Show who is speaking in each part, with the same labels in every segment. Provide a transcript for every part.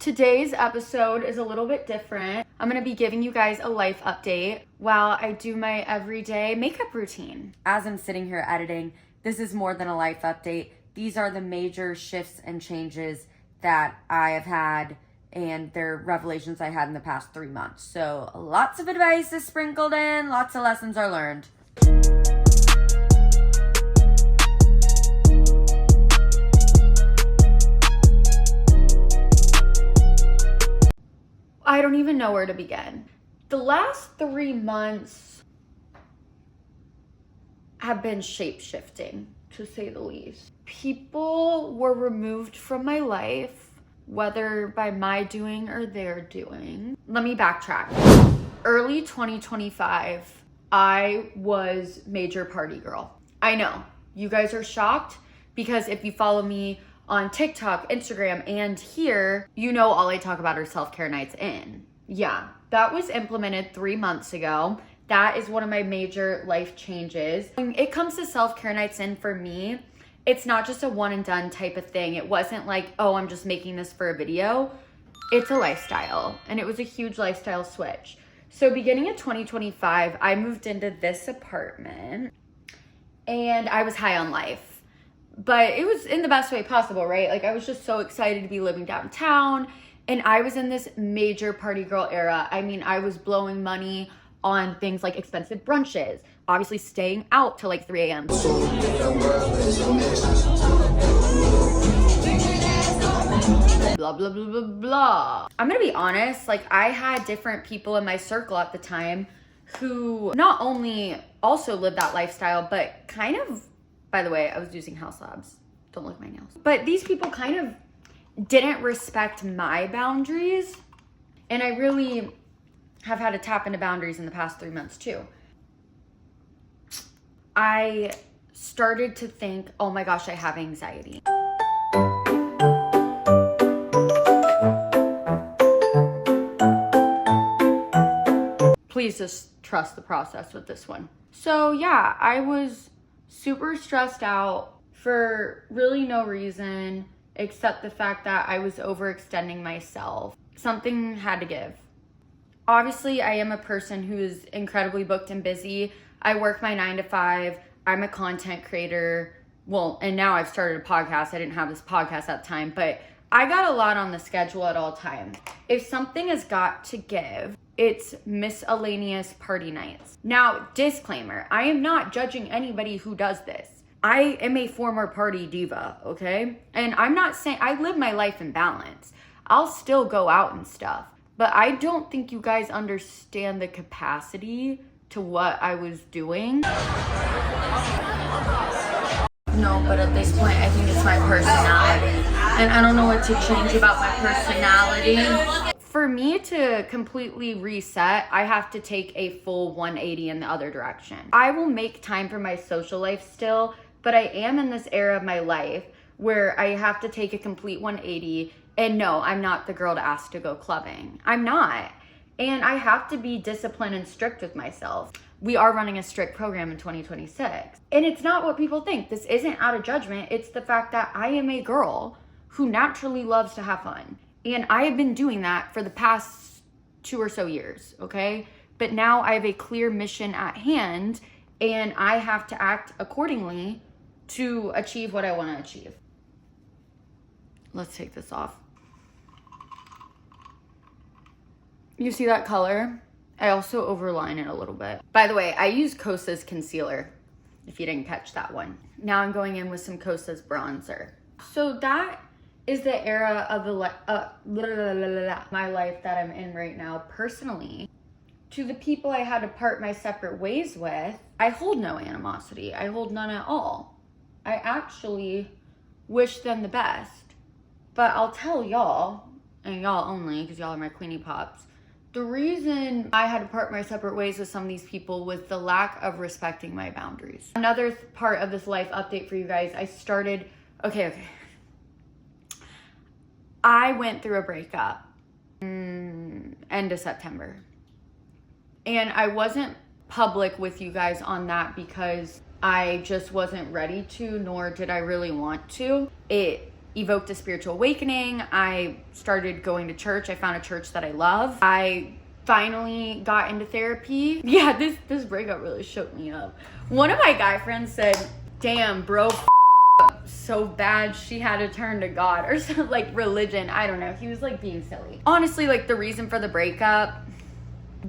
Speaker 1: Today's episode is a little bit different. I'm gonna be giving you guys a life update while I do my everyday makeup routine. As I'm sitting here editing, this is more than a life update. These are the major shifts and changes that I have had, and they're revelations I had in the past 3 months. So lots of advice is sprinkled in, lots of lessons are learned. I don't even know where to begin. The last 3 months have been shape-shifting, to say the least. People were removed from my life, whether by my doing or their doing. Let me backtrack. Early 2025, I was major party girl. I know, you guys are shocked because if you follow me on TikTok, Instagram, and here, you know all I talk about are self-care nights in. Yeah, that was implemented 3 months ago. That is one of my major life changes. When it comes to self-care nights in for me, it's not just a one and done type of thing. It wasn't like, oh, I'm just making this for a video. It's a lifestyle, and it was a huge lifestyle switch. So beginning of 2025, I moved into this apartment, and I was high on life. But it was in the best way possible, right? Like, I was just so excited to be living downtown, and I was in this major party girl era. I mean, I was blowing money on things like expensive brunches, obviously staying out till like 3 a.m. Blah, blah, blah, blah, blah. I'm gonna be honest, like, I had different people in my circle at the time who not only also lived that lifestyle, but kind of, by the way, I was using house labs. Don't look at my nails. But these people kind of didn't respect my boundaries. And I really have had to tap into boundaries in the past 3 months too. I started to think, oh my gosh, I have anxiety. Please just trust the process with this one. So yeah, I was super stressed out for really no reason except the fact that I was overextending myself. Something had to give. Obviously, I am a person who is incredibly booked and busy. I work my 9 to 5. I'm a content creator. Well, and now I've started a podcast. I didn't have this podcast at the time, but I got a lot on the schedule at all times. If something has got to give, it's miscellaneous party nights. Now, disclaimer, I am not judging anybody who does this. I am a former party diva, okay? And I'm not saying, I live my life in balance. I'll still go out and stuff, but I don't think you guys understand the capacity to what I was doing. No, but at this point, I think it's my personality. And I don't know what to change about my personality. For me to completely reset, I have to take a full 180 in the other direction. I will make time for my social life still, but I am in this era of my life where I have to take a complete 180. And no, I'm not the girl to ask to go clubbing. I'm not. And I have to be disciplined and strict with myself. We are running a strict program in 2026. And it's not what people think. This isn't out of judgment. It's the fact that I am a girl who naturally loves to have fun. And I have been doing that for the past 2 or so years, okay? But now I have a clear mission at hand, and I have to act accordingly to achieve what I want to achieve. Let's take this off. You see that color? I also overline it a little bit. By the way, I use Kosas concealer, if you didn't catch that one. Now I'm going in with some Kosas bronzer. So that is the era of my life that I'm in right now personally. To the people I had to part my separate ways with, I hold no animosity. I hold none at all. I actually wish them the best. But I'll tell y'all, and y'all only, because y'all are my Queenie Pops, the reason I had to part my separate ways with some of these people was the lack of respecting my boundaries. Another part of this life update for you guys, I started, okay. I went through a breakup end of September. And I wasn't public with you guys on that because I just wasn't ready to, nor did I really want to. It evoked a spiritual awakening. I started going to church. I found a church that I love. I finally got into therapy. Yeah, this breakup really shook me up. One of my guy friends said, damn, bro, so bad she had to turn to God or something, like religion. I don't know. He was like being silly. Honestly, like the reason for the breakup,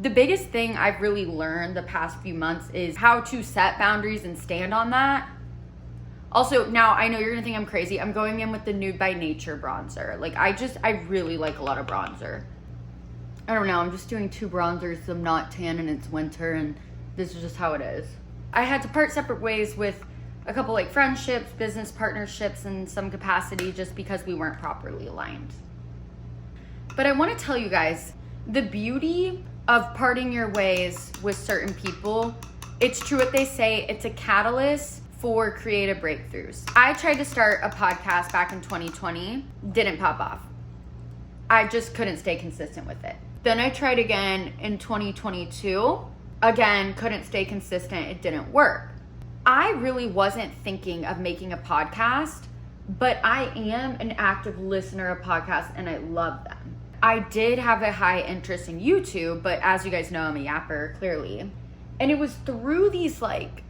Speaker 1: the biggest thing I've really learned the past few months is how to set boundaries and stand on that. Also, now I know you're gonna think I'm crazy. I'm going in with the Nude by Nature bronzer. Like I really like a lot of bronzer. I don't know, I'm just doing 2 bronzers. I'm not tan and it's winter and this is just how it is. I had to part separate ways with a couple like friendships, business partnerships in some capacity just because we weren't properly aligned. But I wanna tell you guys, the beauty of parting your ways with certain people, it's true what they say, it's a catalyst for creative breakthroughs. I tried to start a podcast back in 2020, didn't pop off. I just couldn't stay consistent with it. Then I tried again in 2022. Again, couldn't stay consistent. It didn't work. I really wasn't thinking of making a podcast, but I am an active listener of podcasts and I love them. I did have a high interest in YouTube, but as you guys know, I'm a yapper, clearly. And it was through these like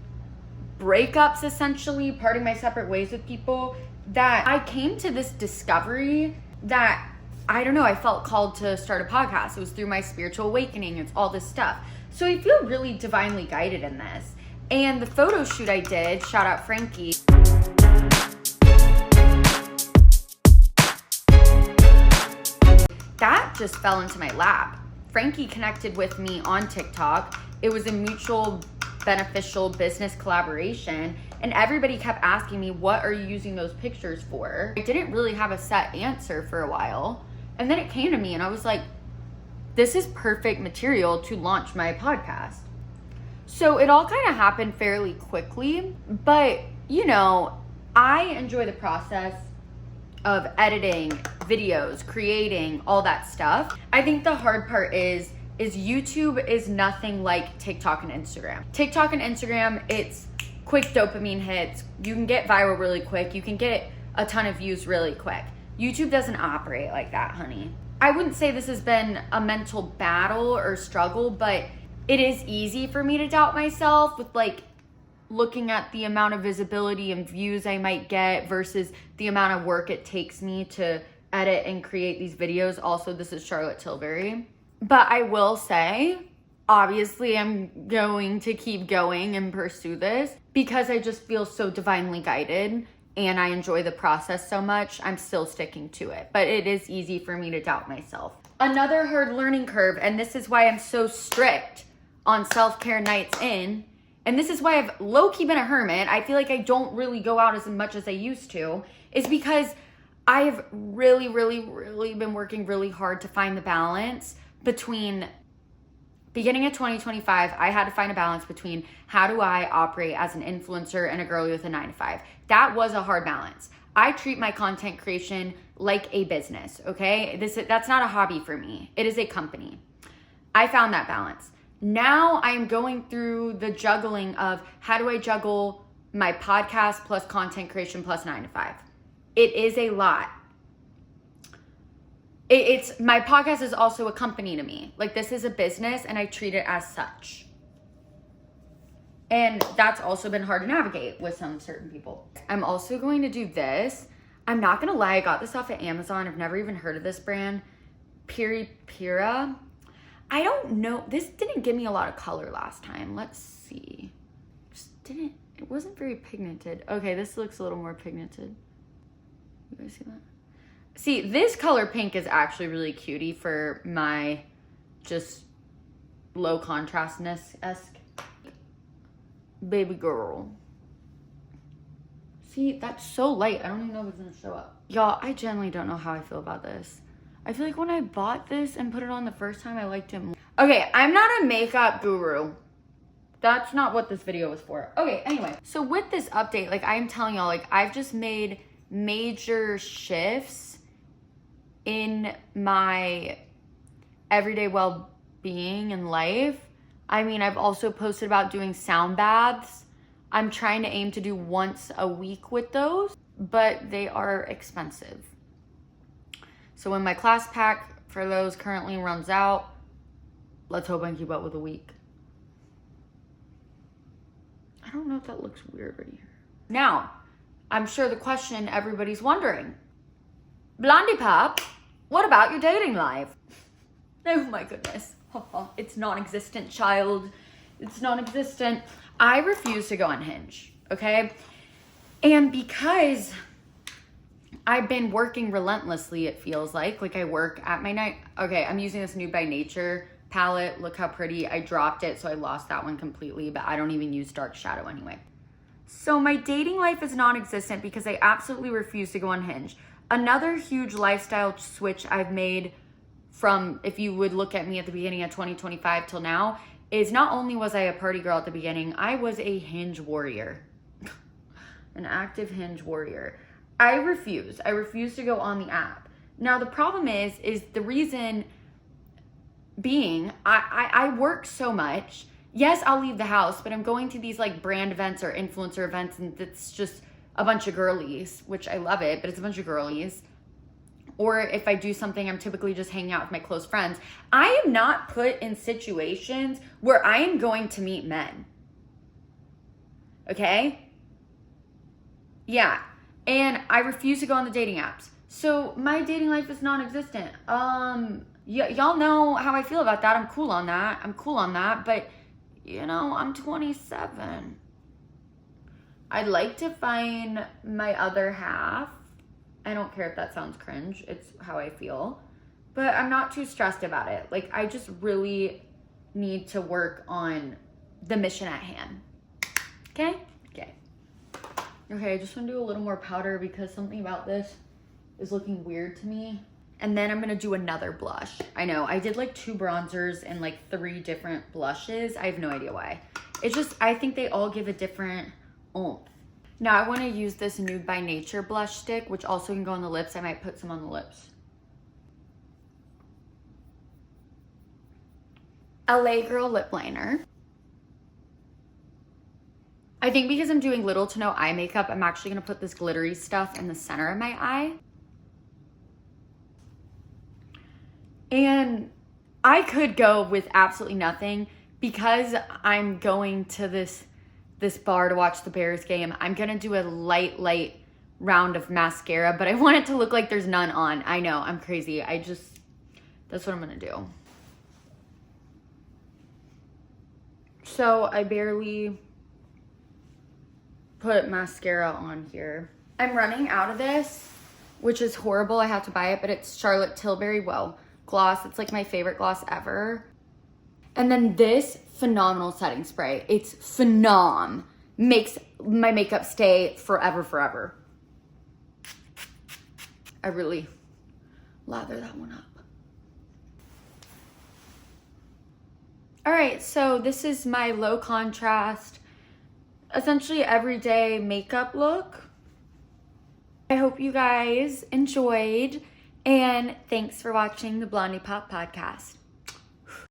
Speaker 1: breakups, essentially, parting my separate ways with people, that I came to this discovery that I don't know, I felt called to start a podcast. It was through my spiritual awakening. It's all this stuff. So I feel really divinely guided in this. And the photo shoot I did, shout out Frankie. That just fell into my lap. Frankie connected with me on TikTok. It was a mutual beneficial business collaboration. And everybody kept asking me, what are you using those pictures for? I didn't really have a set answer for a while. And then it came to me and I was like, this is perfect material to launch my podcast. So it all kind of happened fairly quickly, but you know, I enjoy the process of editing videos, creating all that stuff. I think the hard part is YouTube is nothing like TikTok and Instagram. TikTok and Instagram, it's quick dopamine hits. You can get viral really quick. You can get a ton of views really quick. YouTube doesn't operate like that, honey. I wouldn't say this has been a mental battle or struggle, but it is easy for me to doubt myself with like looking at the amount of visibility and views I might get versus the amount of work it takes me to edit and create these videos. Also, this is Charlotte Tilbury. But I will say, obviously I'm going to keep going and pursue this because I just feel so divinely guided and I enjoy the process so much. I'm still sticking to it, but it is easy for me to doubt myself. Another hard learning curve, and this is why I'm so strict on self-care nights in, and this is why I've low-key been a hermit. I feel like I don't really go out as much as I used to, is because I've really been working really hard to find the balance between beginning of 2025, I had to find a balance between how do I operate as an influencer and a girly with a 9-to-5. That was a hard balance. I treat my content creation like a business, okay? That's not a hobby for me. It is a company. I found that balance. Now I'm going through the juggling of how do I juggle my podcast plus content creation plus 9-to-5. It is a lot. It's my podcast is also a company to me. Like this is a business and I treat it as such. And that's also been hard to navigate with some certain people. I'm also going to do this. I'm not gonna lie, I got this off of Amazon. I've never even heard of this brand. TEAAA. I don't know, this didn't give me a lot of color last time. Let's see. It wasn't very pigmented. Okay, this looks a little more pigmented. You guys see that? See, this color pink is actually really cutie for my just low contrastness-esque baby girl. See, that's so light. I don't even know if it's gonna show up. Y'all, I genuinely don't know how I feel about this. I feel like when I bought this and put it on the first time, I liked it more. Okay, I'm not a makeup guru. That's not what this video was for. Okay, anyway. So with this update, like I'm telling y'all, like I've just made major shifts in my everyday well-being and life. I mean, I've also posted about doing sound baths. I'm trying to aim to do once a week with those. but they are expensive. So when my class pack for those currently runs out, let's hope I can keep up with a week. I don't know if that looks weird right here. Now, I'm sure the question everybody's wondering, Blondie Pop, what about your dating life? Oh my goodness. It's non-existent, child. It's non-existent. I refuse to go on Hinge, okay? And because I've been working relentlessly, it feels like I work at my night. Okay, I'm using this Nude by Nature palette. Look how pretty. I dropped it, so I lost that one completely, but I don't even use dark shadow anyway. So my dating life is non-existent because I absolutely refuse to go on Hinge. Another huge lifestyle switch I've made from, if you would look at me at the beginning of 2025 till now, is not only was I a party girl at the beginning, I was a Hinge warrior. An active Hinge warrior. I refuse to go on the app. Now the problem is the reason being, I work so much. Yes, I'll leave the house, but I'm going to these like brand events or influencer events, and it's just a bunch of girlies, which I love it, but it's a bunch of girlies. Or if I do something, I'm typically just hanging out with my close friends. I am not put in situations where I am going to meet men. Okay? Yeah. And I refuse to go on the dating apps. So my dating life is non-existent. Y'all know how I feel about that. I'm cool on that. But, you know, I'm 27. I'd like to find my other half. I don't care if that sounds cringe. It's how I feel. But I'm not too stressed about it. Like, I just really need to work on the mission at hand. Okay? Okay, I just want to do a little more powder because something about this is looking weird to me. And then I'm going to do another blush. I know, I did like 2 bronzers and like 3 different blushes. I have no idea why. It's just, I think they all give a different oomph. Now I want to use this Nude by Nature blush stick, which also can go on the lips. I might put some on the lips. LA Girl lip liner. I think because I'm doing little to no eye makeup, I'm actually going to put this glittery stuff in the center of my eye. And I could go with absolutely nothing because I'm going to this bar to watch the Bears game. I'm going to do a light round of mascara, but I want it to look like there's none on. I know, I'm crazy. That's what I'm going to do. So I barely put mascara on here. I'm running out of this, which is horrible. I have to buy it, but it's Charlotte Tilbury gloss. It's like my favorite gloss ever. And then this phenomenal setting spray. It's phenom. Makes my makeup stay forever. I really lather that one up. All right, so this is my low contrast, essentially everyday makeup look. I hope you guys enjoyed, and thanks for watching the Blondie Pop podcast.